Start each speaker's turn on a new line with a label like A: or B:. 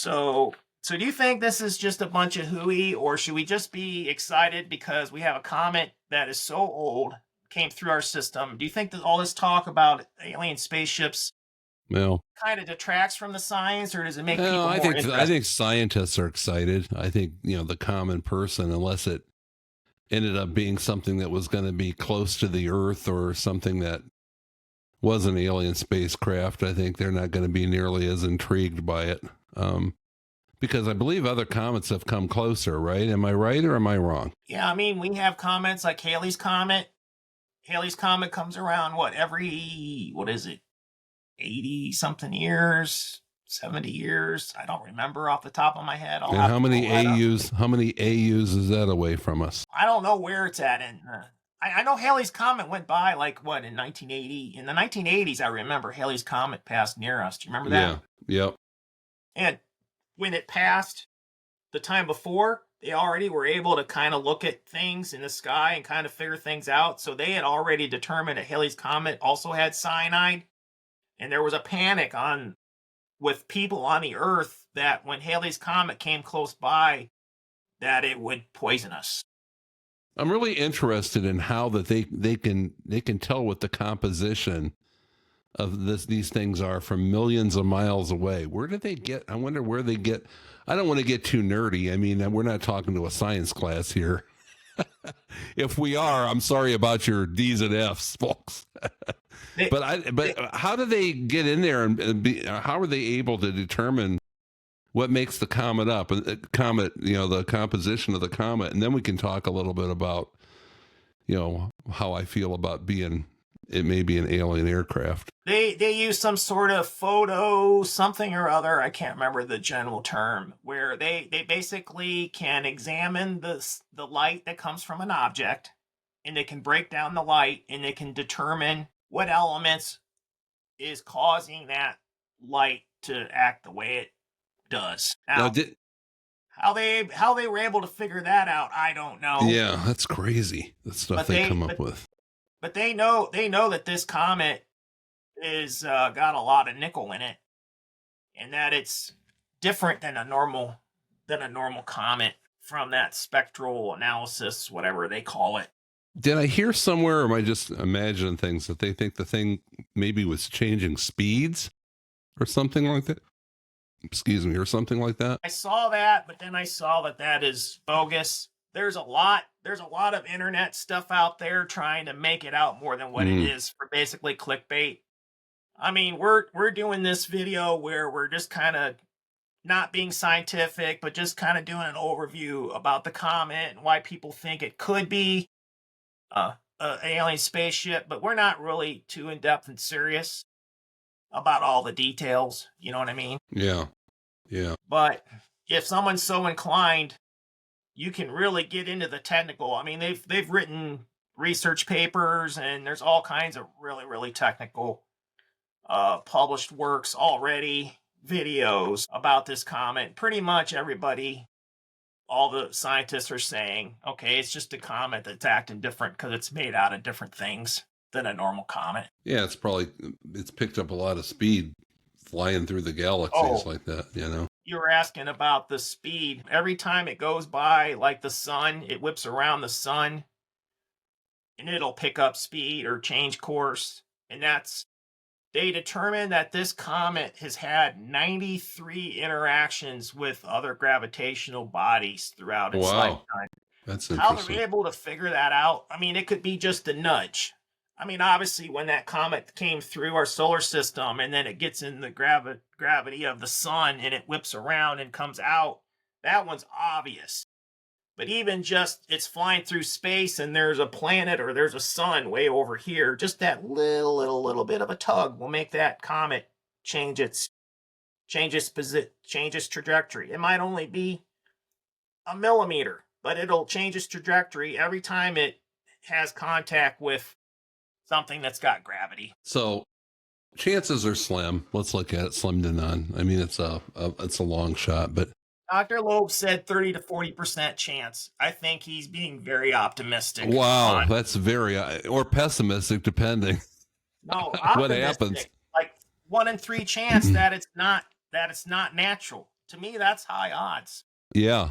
A: So do you think this is just a bunch of hooey, or should we just be excited because we have a comet that is so old, came through our system? Do you think that all this talk about alien spaceships
B: Well,
A: kind of detracts from the science, or does it make
B: no,
A: people more
B: I
A: interested?
B: think scientists are excited. I think the common person, unless it ended up being something that was going to be close to the Earth or something that was an alien spacecraft, I think they're not going to be nearly as intrigued by it. Because I believe other comets have come closer, right? Am I right or am I wrong?
A: Yeah, I mean, we have comets like Halley's Comet. Halley's Comet comes around, what is it, 80 something years, 70 years? I don't remember off the top of my head. I'll
B: And
A: have to pull that up.
B: how many AUs is that away from us?
A: I don't know where it's at. I know Halley's Comet went by like what in 1980. In the 1980s, I remember Halley's Comet passed near us. Do you remember that?
B: Yeah. Yep.
A: And when it passed the time before, they already were able to kind of look at things in the sky and kind of figure things out. So they had already determined that Halley's Comet also had cyanide. And there was a panic on with people on the Earth that when Halley's Comet came close by, that it would poison us.
B: I'm really interested in how that they can tell what the composition of these things are from millions of miles away. Where did they get? I wonder where they get. I don't want to get too nerdy. I mean, we're not talking to a science class here. If we are, I'm sorry about your D's and F's, folks. But how do they get in there and be? How are they able to determine what makes the comet up? Comet, the composition of the comet, and then we can talk a little bit about how I feel about it may be an alien aircraft.
A: They use some sort of photo something or other. I can't remember the general term, where they basically can examine the light that comes from an object, and they can break down the light, and they can determine what elements is causing that light to act the way it does. Now, how they were able to figure that out, I don't know.
B: Yeah, that's crazy. The stuff they come up with.
A: But they know that this comet is got a lot of nickel in it, and that it's different than a normal comet from that spectral analysis, whatever they call it.
B: Did I hear somewhere, or am I just imagining things, that they think the thing maybe was changing speeds or something like that? Excuse me, or something like that?
A: I saw that, but then I saw that is bogus. There's a lot of internet stuff out there trying to make it out more than what it is for basically clickbait. I mean, we're doing this video where we're just kind of not being scientific, but just kind of doing an overview about the comet and why people think it could be an alien spaceship, but we're not really too in-depth and serious about all the details. You know what I mean?
B: Yeah. Yeah.
A: But if someone's so inclined, you can really get into the technical. I mean, they've written research papers, and there's all kinds of really, really technical published works already, videos about this comet. Pretty much everybody, all the scientists are saying, okay, it's just a comet that's acting different because it's made out of different things than a normal comet.
B: Yeah, it's picked up a lot of speed flying through the galaxies like that,
A: You were asking about the speed. Every time it goes by, like the sun, it whips around the sun, and it'll pick up speed or change course. And they determined that this comet has had 93 interactions with other gravitational bodies throughout its lifetime.
B: That's interesting.
A: How they're able to figure that out, I mean, it could be just a nudge. I mean, obviously, when that comet came through our solar system and then it gets in the gravity of the sun and it whips around and comes out, that one's obvious. But even just it's flying through space and there's a planet or there's a sun way over here, just that little bit of a tug will make that comet change its trajectory. It might only be a millimeter, but it'll change its trajectory every time it has contact with something that's got gravity.
B: So chances are slim. Let's look at it, slim to none. I mean, it's a long shot, but
A: Dr. Loeb said 30 to 40% chance. I think he's being very optimistic.
B: Wow, that's very or pessimistic, depending.
A: No,
B: what happens.
A: Like 1 in 3 chance that it's not natural. To me, that's high odds.
B: Yeah.